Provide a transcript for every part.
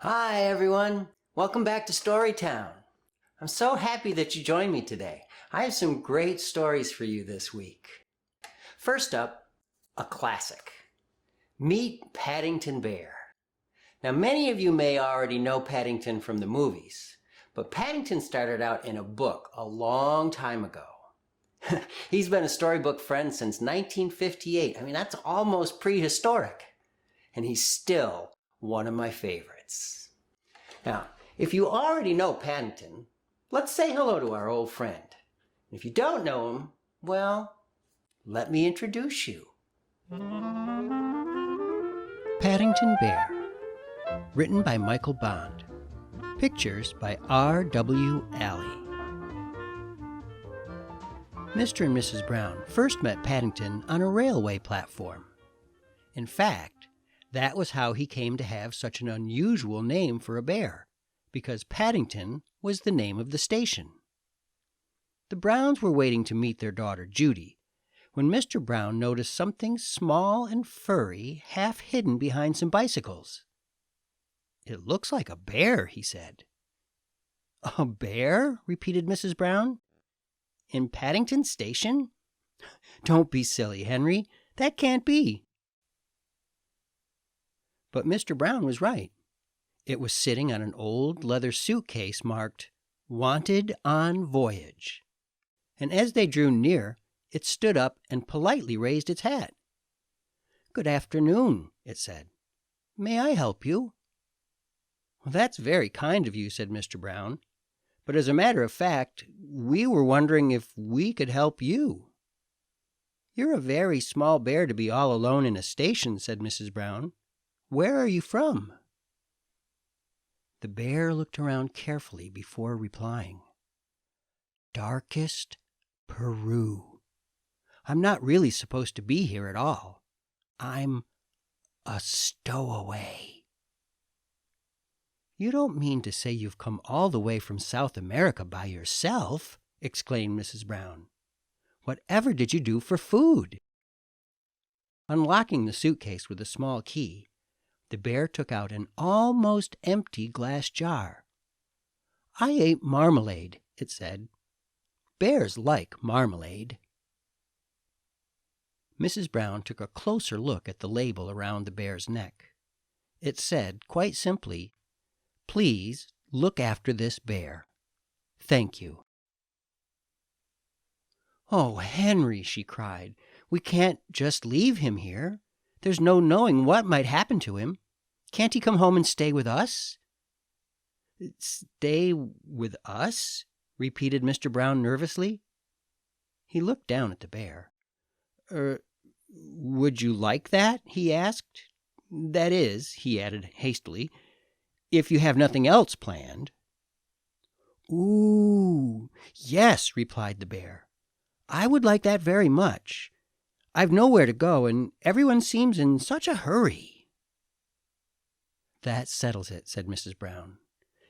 Hi, everyone. Welcome back to StoryTown. I'm so happy that you joined me today. I have some great stories for you this week. First up, a classic. Meet Paddington Bear. Now, many of you may already know Paddington from the movies, but Paddington started out in a book a long time ago. He's been a storybook friend since 1958. That's almost prehistoric. And he's still one of my favorites. Now, if you already know Paddington, let's say hello to our old friend. If you don't know him, well, let me introduce you. Paddington Bear, written by Michael Bond. Pictures by R.W. Alley. Mr. and Mrs. Brown first met Paddington on a railway platform. In fact, that was how he came to have such an unusual name for a bear, because Paddington was the name of the station. The Browns were waiting to meet their daughter Judy when Mr. Brown noticed something small and furry half hidden behind some bicycles. "It looks like a bear," he said. "A bear?" repeated Mrs. Brown. "In Paddington Station? Don't be silly, Henry. That can't be." But Mr. Brown was right. It was sitting on an old leather suitcase marked "Wanted on Voyage." And as they drew near, it stood up and politely raised its hat. "Good afternoon," it said. "May I help you?" "Well, that's very kind of you," said Mr. Brown. "But as a matter of fact, we were wondering if we could help you." "You're a very small bear to be all alone in a station," said Mrs. Brown. "Where are you from?" The bear looked around carefully before replying. "Darkest Peru. I'm not really supposed to be here at all. I'm a stowaway." "You don't mean to say you've come all the way from South America by yourself?" exclaimed Mrs. Brown. "Whatever did you do for food?" Unlocking the suitcase with a small key, the bear took out an almost empty glass jar. "I ate marmalade," it said. "Bears like marmalade." Mrs. Brown took a closer look at the label around the bear's neck. It said, quite simply, "Please look after this bear. Thank you." "Oh, Henry," she cried, "we can't just leave him here. There's no knowing what might happen to him. Can't he come home and stay with us?" "Stay with us?" repeated Mr. Brown nervously. He looked down at the bear. Would you like that?" he asked. "That is," he added hastily, "if you have nothing else planned." "Ooh, yes," replied the bear. "I would like that very much. I've nowhere to go, and everyone seems in such a hurry." "That settles it," said Mrs. Brown.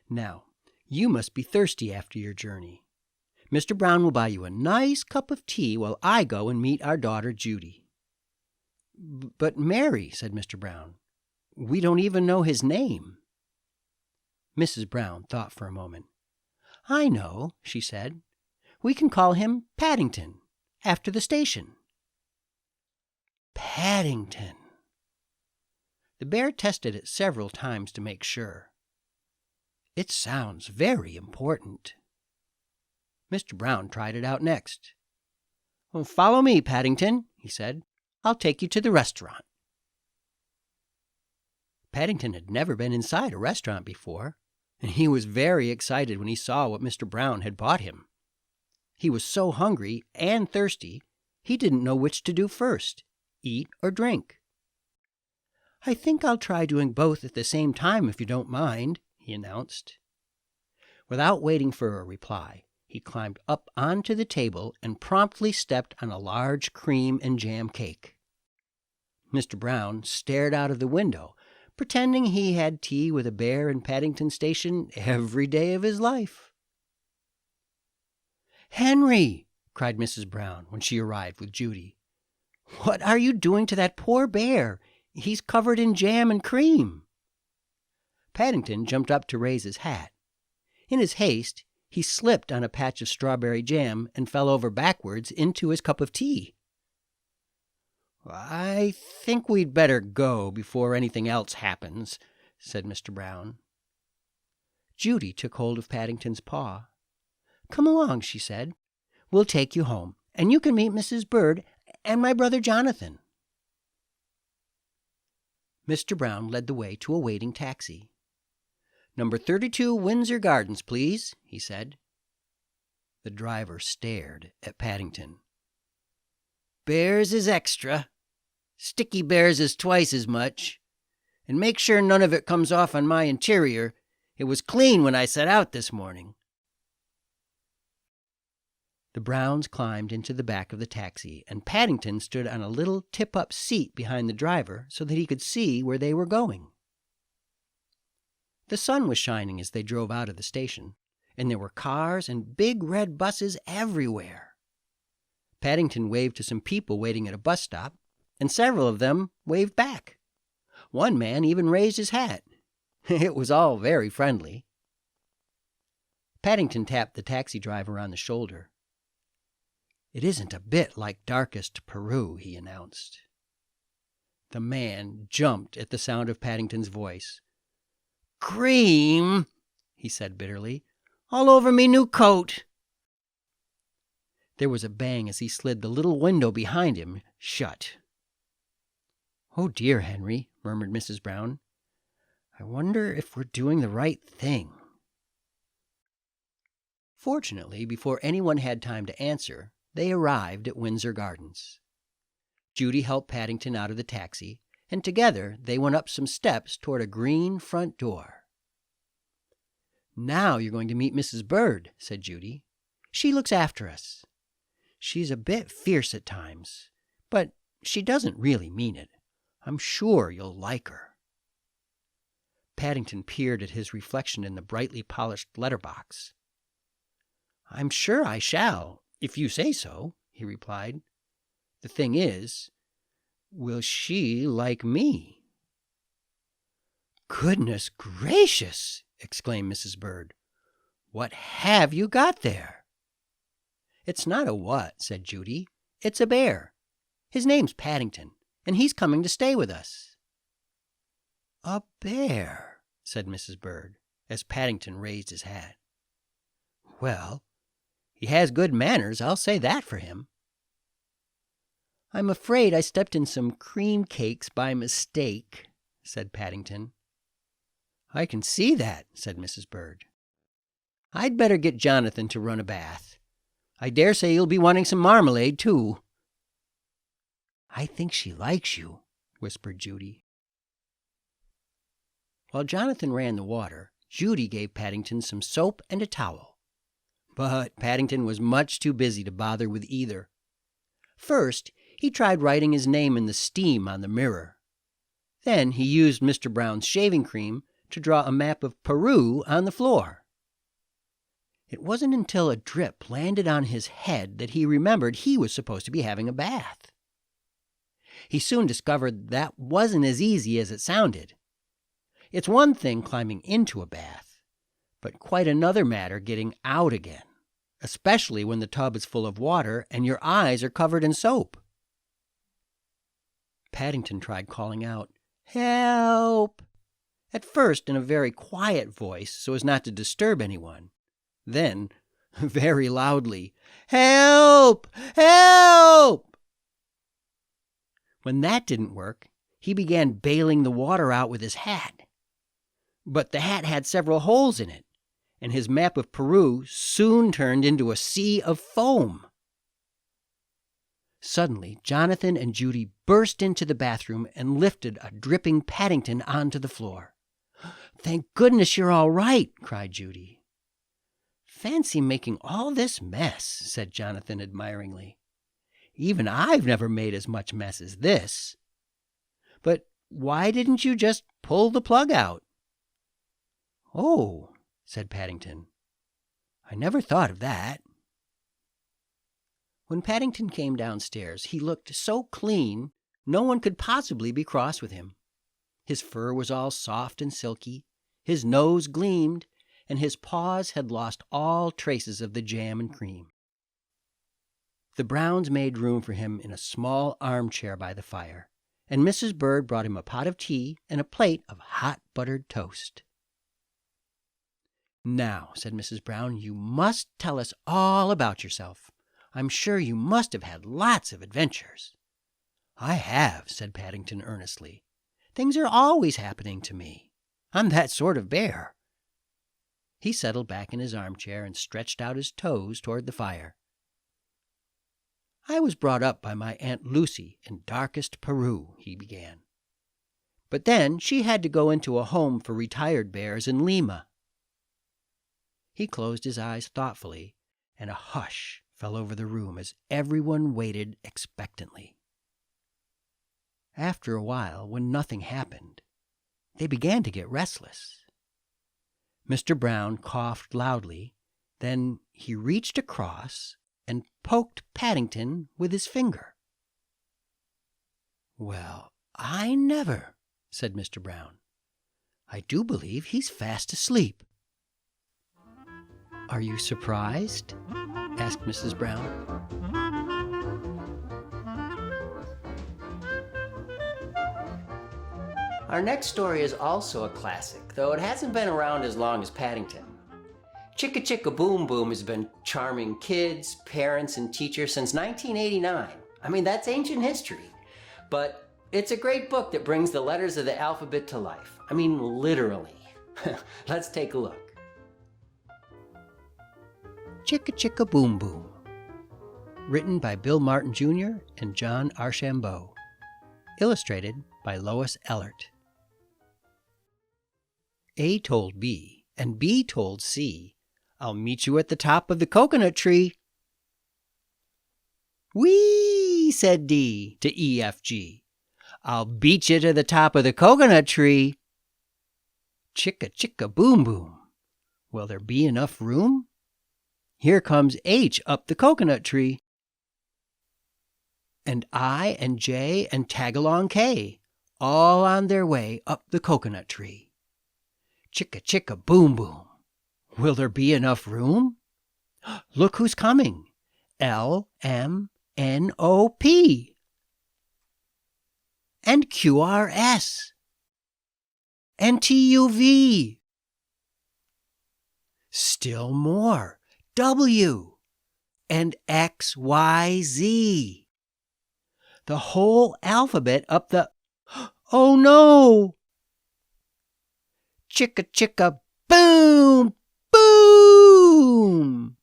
"Now, you must be thirsty after your journey. Mr. Brown will buy you a nice cup of tea while I go and meet our daughter Judy." "But Mary," said Mr. Brown, "we don't even know his name." Mrs. Brown thought for a moment. "I know," she said. "We can call him Paddington, after the station." Paddington. The bear tested it several times to make sure. "It sounds very important." Mr. Brown tried it out next. "Follow me, Paddington," he said. "I'll take you to the restaurant." Paddington had never been inside a restaurant before, and he was very excited when he saw what Mr. Brown had bought him. He was so hungry and thirsty, he didn't know which to do first, eat or drink. "I think I'll try doing both at the same time, if you don't mind," he announced. Without waiting for a reply, he climbed up onto the table and promptly stepped on a large cream and jam cake. Mr. Brown stared out of the window, pretending he had tea with a bear in Paddington Station every day of his life. "Henry!" cried Mrs. Brown when she arrived with Judy. "What are you doing to that poor bear? He's covered in jam and cream." Paddington jumped up to raise his hat. In his haste, he slipped on a patch of strawberry jam and fell over backwards into his cup of tea. "I think we'd better go before anything else happens," said Mr. Brown. Judy took hold of Paddington's paw. "Come along," she said. "We'll take you home, and you can meet Mrs. Bird and my brother Jonathan." Mr. Brown led the way to a waiting taxi. "Number 32 Windsor Gardens, please," he said. The driver stared at Paddington. "Bears is extra. Sticky bears is twice as much. And make sure none of it comes off on my interior. It was clean when I set out this morning." The Browns climbed into the back of the taxi, and Paddington stood on a little tip-up seat behind the driver so that he could see where they were going. The sun was shining as they drove out of the station, and there were cars and big red buses everywhere. Paddington waved to some people waiting at a bus stop, and several of them waved back. One man even raised his hat. It was all very friendly. Paddington tapped the taxi driver on the shoulder. "It isn't a bit like darkest Peru," he announced. The man jumped at the sound of Paddington's voice. "Cream," he said bitterly, "all over me new coat." There was a bang as he slid the little window behind him shut. "Oh dear, Henry," murmured Mrs. Brown. "I wonder if we're doing the right thing." Fortunately, before anyone had time to answer, they arrived at Windsor Gardens. Judy helped Paddington out of the taxi, and together they went up some steps toward a green front door. "Now you're going to meet Mrs. Bird," said Judy. "She looks after us. She's a bit fierce at times, but she doesn't really mean it. I'm sure you'll like her." Paddington peered at his reflection in the brightly polished letterbox. "I'm sure I shall, if you say so," he replied. "The thing is, will she like me?" "Goodness gracious!" exclaimed Mrs. Bird. "What have you got there?" "It's not a what," said Judy. "It's a bear. His name's Paddington, and he's coming to stay with us." "A bear," said Mrs. Bird, as Paddington raised his hat. "Well, he has good manners, I'll say that for him." "I'm afraid I stepped in some cream cakes by mistake," said Paddington. "I can see that," said Mrs. Bird. "I'd better get Jonathan to run a bath. I dare say you'll be wanting some marmalade, too." "I think she likes you," whispered Judy. While Jonathan ran the water, Judy gave Paddington some soap and a towel. But Paddington was much too busy to bother with either. First, he tried writing his name in the steam on the mirror. Then he used Mr. Brown's shaving cream to draw a map of Peru on the floor. It wasn't until a drip landed on his head that he remembered he was supposed to be having a bath. He soon discovered that wasn't as easy as it sounded. It's one thing climbing into a bath, but quite another matter getting out again, especially when the tub is full of water and your eyes are covered in soap. Paddington tried calling out, "Help!" at first in a very quiet voice so as not to disturb anyone. Then, very loudly, "Help! Help!" When that didn't work, he began bailing the water out with his hat. But the hat had several holes in it, and his map of Peru soon turned into a sea of foam. Suddenly, Jonathan and Judy burst into the bathroom and lifted a dripping Paddington onto the floor. "Thank goodness you're all right," cried Judy. "Fancy making all this mess," said Jonathan admiringly. "Even I've never made as much mess as this. But why didn't you just pull the plug out?" "Oh," said Paddington, "I never thought of that." When Paddington came downstairs, he looked so clean no one could possibly be cross with him. His fur was all soft and silky, His nose gleamed, and his paws had lost all traces of the jam and cream. The Browns made room for him in a small armchair by the fire, and Mrs. Bird brought him a pot of tea and a plate of hot buttered toast. "Now," said Mrs. Brown, "you must tell us all about yourself. I'm sure you must have had lots of adventures." "I have," said Paddington earnestly. "Things are always happening to me. I'm that sort of bear." He settled back in his armchair and stretched out his toes toward the fire. "I was brought up by my Aunt Lucy in darkest Peru," he began. "But then she had to go into a home for retired bears in Lima." He closed his eyes thoughtfully, and a hush fell over the room as everyone waited expectantly. After a while, when nothing happened, they began to get restless. Mr. Brown coughed loudly, then he reached across and poked Paddington with his finger. "Well, I never," said Mr. Brown. "I do believe he's fast asleep." "Are you surprised?" asked Mrs. Brown. Our next story is also a classic, though it hasn't been around as long as Paddington. Chicka Chicka Boom Boom has been charming kids, parents, and teachers since 1989. I mean, that's ancient history. But it's a great book that brings the letters of the alphabet to life. I mean, literally. Let's take a look. Chicka Chicka Boom Boom. Written by Bill Martin Jr. and John Archambault. Illustrated by Lois Ellert. A told B, and B told C, "I'll meet you at the top of the coconut tree." "Whee!" said D to EFG. "I'll beat you to the top of the coconut tree." Chicka Chicka Boom Boom. Will there be enough room? Here comes H up the coconut tree. And I and J and Tagalong K, all on their way up the coconut tree. Chicka Chicka Boom Boom. Will there be enough room? Look who's coming. LMNOP. And QRS. And TUV. Still more. W. And XYZ. The whole alphabet up the... Oh no! Chicka Chicka Boom Boom!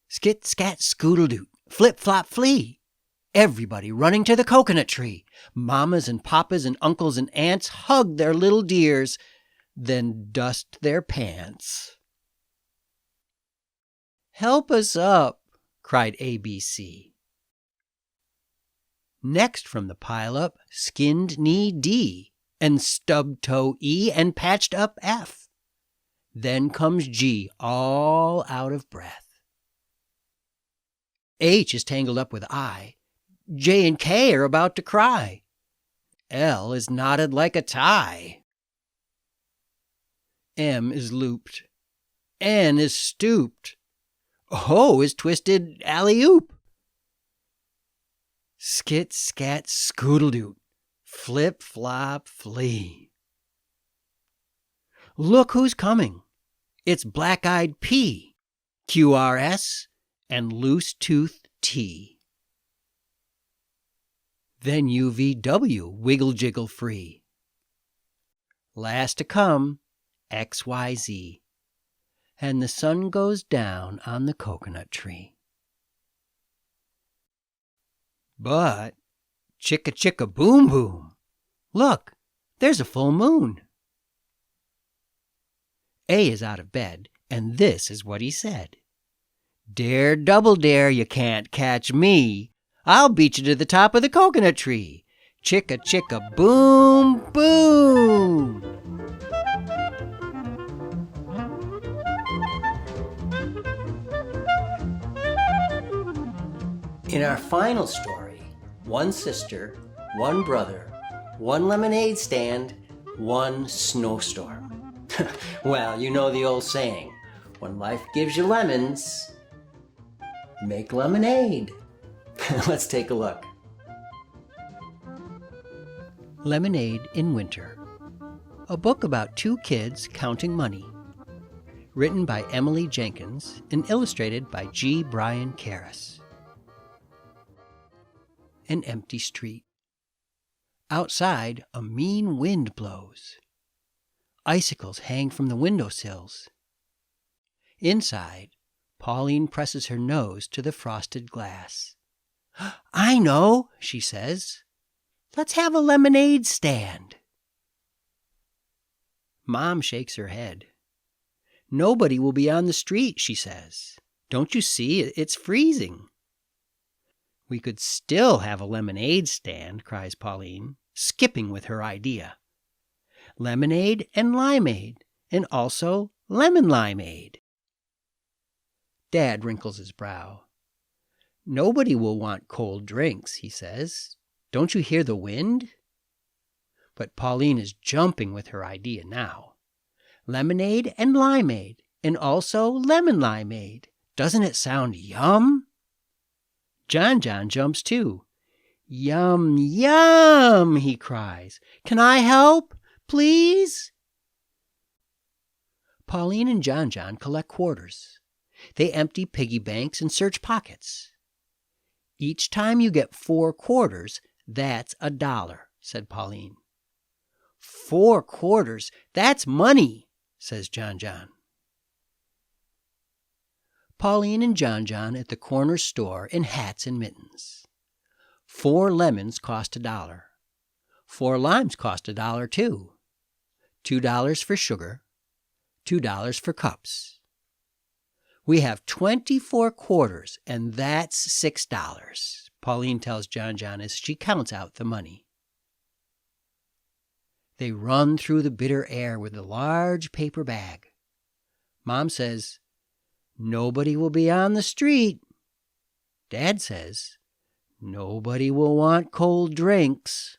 Skit Scat Scoodle-Doot, Flip Flop Flee. Everybody running to the coconut tree. Mamas and papas and uncles and aunts hug their little dears, then dust their pants. "Help us up," cried ABC. Next from the pile-up, skinned knee D, and stubbed toe E, and patched up F. Then comes G, all out of breath. H is tangled up with I. J and K are about to cry. L is knotted like a tie. M is looped. N is stooped. O is twisted alley-oop. Skit Scat Scoodle-Doot, Flip Flop Flee. Look who's coming. It's Black-Eyed P, QRS, and Loose-Toothed T. Then UVW, Wiggle Jiggle Free. Last to come, XYZ. And the sun goes down on the coconut tree. But, Chicka Chicka Boom Boom, look, there's a full moon. A is out of bed, and this is what he said. "Dare, double dare, you can't catch me. I'll beat you to the top of the coconut tree. Chicka Chicka Boom Boom." In our final story, one sister, one brother, one lemonade stand, one snowstorm. Well, you know the old saying, when life gives you lemons, make lemonade. Let's take a look. Lemonade in Winter, a book about two kids counting money. Written by Emily Jenkins and illustrated by G. Brian Karras. An empty street. Outside, a mean wind blows. Icicles hang from the windowsills. Inside, Pauline presses her nose to the frosted glass. "I know," she says. "Let's have a lemonade stand." Mom shakes her head. "Nobody will be on the street," she says. "Don't you see? It's freezing." "We could still have a lemonade stand," cries Pauline, skipping with her idea. "Lemonade and limeade, and also lemon limeade." Dad wrinkles his brow. "Nobody will want cold drinks," he says. "Don't you hear the wind?" But Pauline is jumping with her idea now. "Lemonade and limeade, and also lemon limeade. Doesn't it sound yum?" John jumps too. "Yum, yum," he cries. "Can I help, please?" Pauline and John collect quarters. They empty piggy banks and search pockets. "Each time you get 4 quarters, that's $1, said Pauline. "4 quarters? That's money," says John. Pauline and John at the corner store in hats and mittens. 4 lemons cost $1. 4 limes cost $1 too. $2 for sugar. $2 for cups. We have 24 quarters, and that's $6, Pauline tells John as she counts out the money. They run through the bitter air with a large paper bag. Mom says, "Nobody will be on the street." Dad says, "Nobody will want cold drinks."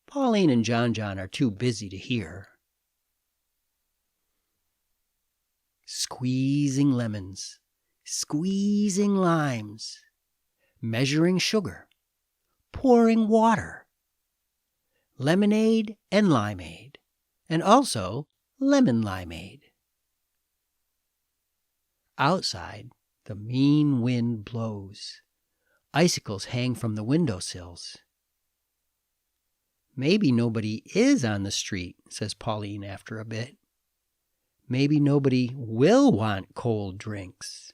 Pauline and John are too busy to hear. Squeezing lemons, squeezing limes, measuring sugar, pouring water, lemonade and limeade, and also lemon limeade. Outside, the mean wind blows. Icicles hang from the windowsills. "Maybe nobody is on the street," says Pauline after a bit. "Maybe nobody will want cold drinks."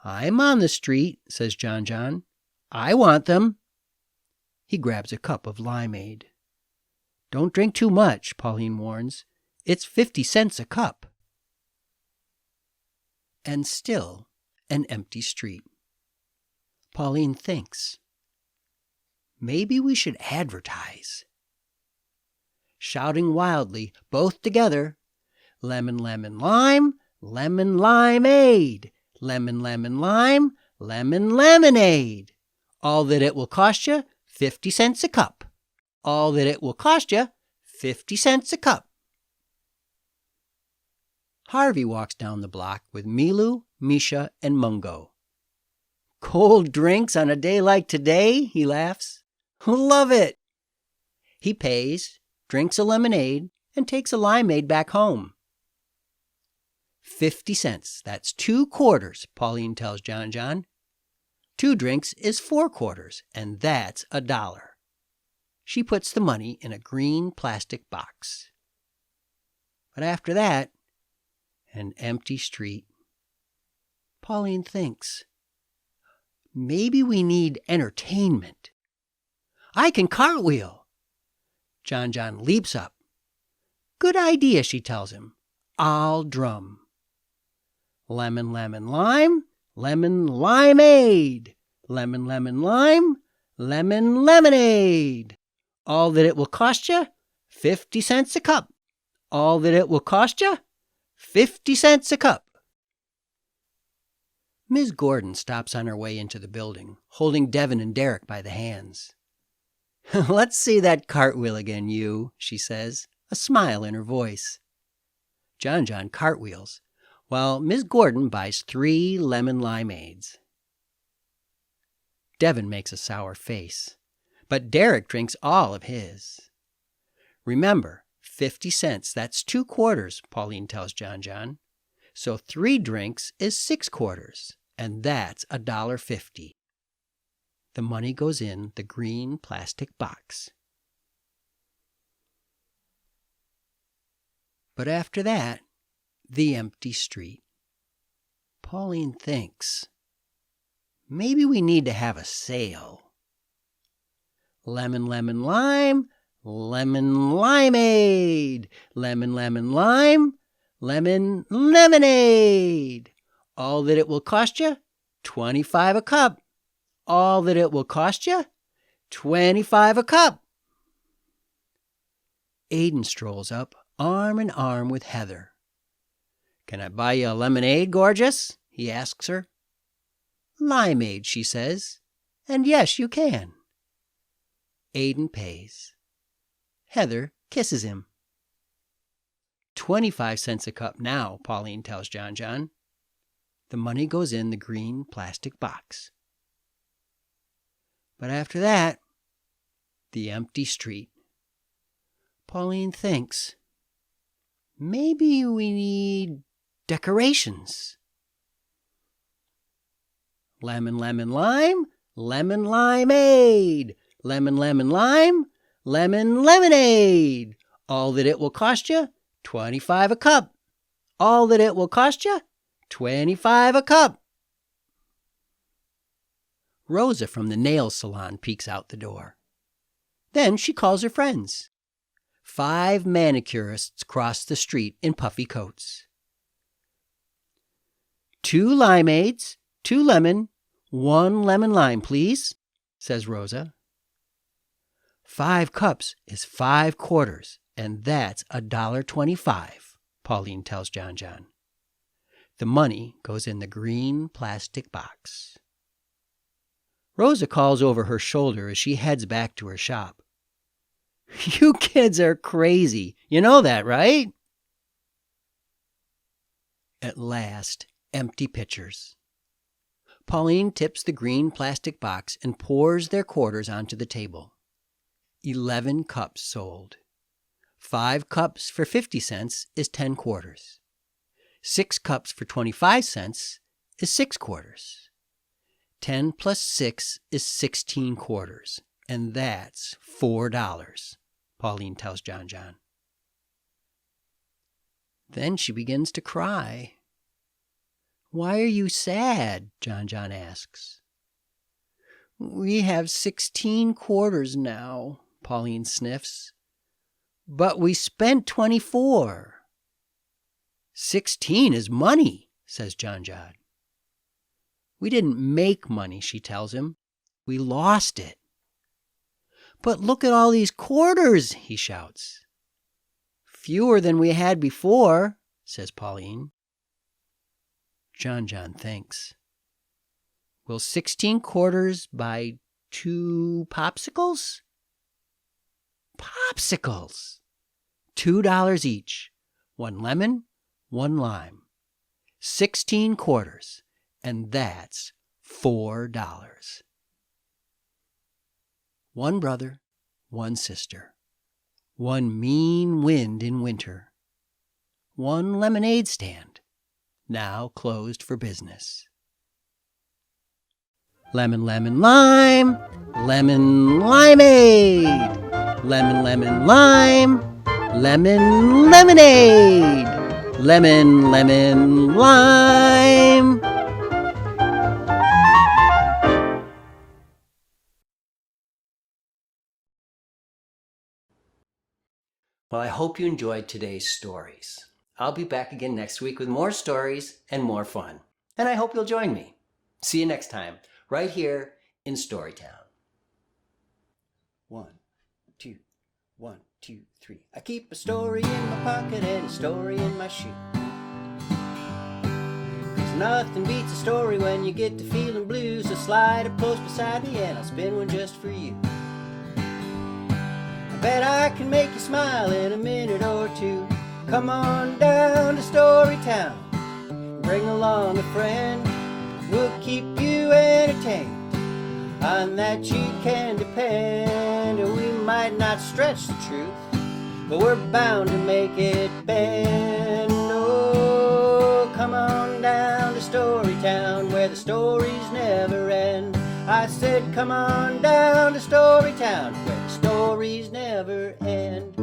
"I'm on the street," says John. "I want them." He grabs a cup of limeade. "Don't drink too much," Pauline warns. "It's 50 cents a cup." And still an empty street. Pauline thinks, maybe we should advertise. Shouting wildly, both together, "Lemon, lemon, lime, lemon limeade, lemon, lemon, lime, lemon lemonade. All that it will cost you, 50 cents a cup. All that it will cost you, 50 cents a cup." Harvey walks down the block with Milu, Misha, and Mungo. "Cold drinks on a day like today?" he laughs. "Love it." He pays, drinks a lemonade, and takes a limeade back home. 50 cents, that's 2 quarters, Pauline tells John. 2 drinks is 4 quarters, and that's $1. She puts the money in a green plastic box. But after that, an empty street. Pauline thinks, maybe we need entertainment. "I can cartwheel." John leaps up. "Good idea," she tells him. "I'll drum. Lemon, lemon, lime, lemon limeade. Lemon, lemon, lime, lemon lemonade. All that it will cost you, 50 cents a cup. All that it will cost you, 50 cents a cup." Ms. Gordon stops on her way into the building, holding Devin and Derek by the hands. Let's see that cartwheel again, you, she says, a smile in her voice. John cartwheels, while Miss Gordon buys 3 lemon limeades. Devin makes a sour face, but Derek drinks all of his. Remember, 50 cents, that's 2 quarters, Pauline tells John. So 3 drinks is 6 quarters, and that's $1.50. The money goes in the green plastic box. But after that, the empty street. Pauline thinks, maybe we need to have a sale. Lemon, lemon, lime, lemon limeade. Lemon, lemon, lime, lemon lemonade. All that it will cost you, $25 a cup. All that it will cost you, $25 a cup. Aiden strolls up, arm in arm with Heather. Can I buy you a lemonade, gorgeous? He asks her. Limeade, she says. And yes, you can. Aiden pays. Heather kisses him. 25 cents a cup now, Pauline tells John. The money goes in the green plastic box. But after that, the empty street. Pauline thinks, maybe we need decorations. Lemon, lemon, lime, lemon limeade. Lemon, lemon, lime, lemon lemonade. All that it will cost you, $25 a cup. All that it will cost you, $25 a cup. Rosa from the nail salon peeks out the door. Then she calls her friends. 5 manicurists cross the street in puffy coats. 2 limeades, 2 lemon, 1 lemon lime, please, says Rosa. 5 cups is 5 quarters, and that's $1.25, Pauline tells John. The money goes in the green plastic box. Rosa calls over her shoulder as she heads back to her shop. You kids are crazy. You know that, right? At last, empty pitchers. Pauline tips the green plastic box and pours their quarters onto the table. 11 cups sold. 5 cups for 50 cents is 10 quarters. 6 cups for 25 cents is 6 quarters. 10 plus 6 is 16 quarters, and that's $4, Pauline tells John. Then she begins to cry. Why are you sad? John asks. We have 16 quarters now, Pauline sniffs. But we spent 24. 16 is money, says John. We didn't make money, she tells him. We lost it. But look at all these quarters, he shouts. Fewer than we had before, says Pauline. John thinks. Will 16 quarters buy 2 popsicles? Popsicles! $2 each. 1 lemon, 1 lime. 16 quarters. And that's $4. 1 brother, 1 sister. 1 mean wind in winter. 1 lemonade stand, now closed for business. Lemon, lemon, lime, lemon limeade. Lemon, lemon, lime, lemon lemonade. Lemon, lemon, lime. Well, I hope you enjoyed today's stories. I'll be back again next week with more stories and more fun. And I hope you'll join me. See you next time, right here in StoryTown. 1, 2, 1, 2, 3. I keep a story in my pocket and a story in my shoe. 'Cause nothing beats a story when you get to feeling blue. So slide it close beside me and I'll spin one just for you. Bet I can make you smile in a minute or two. Come on down to StoryTown. Bring along a friend. We'll keep you entertained. On that you can depend. We might not stretch the truth, but we're bound to make it bend. Oh, come on down to StoryTown, where the stories never end. I said, come on down to StoryTown, where the stories never end.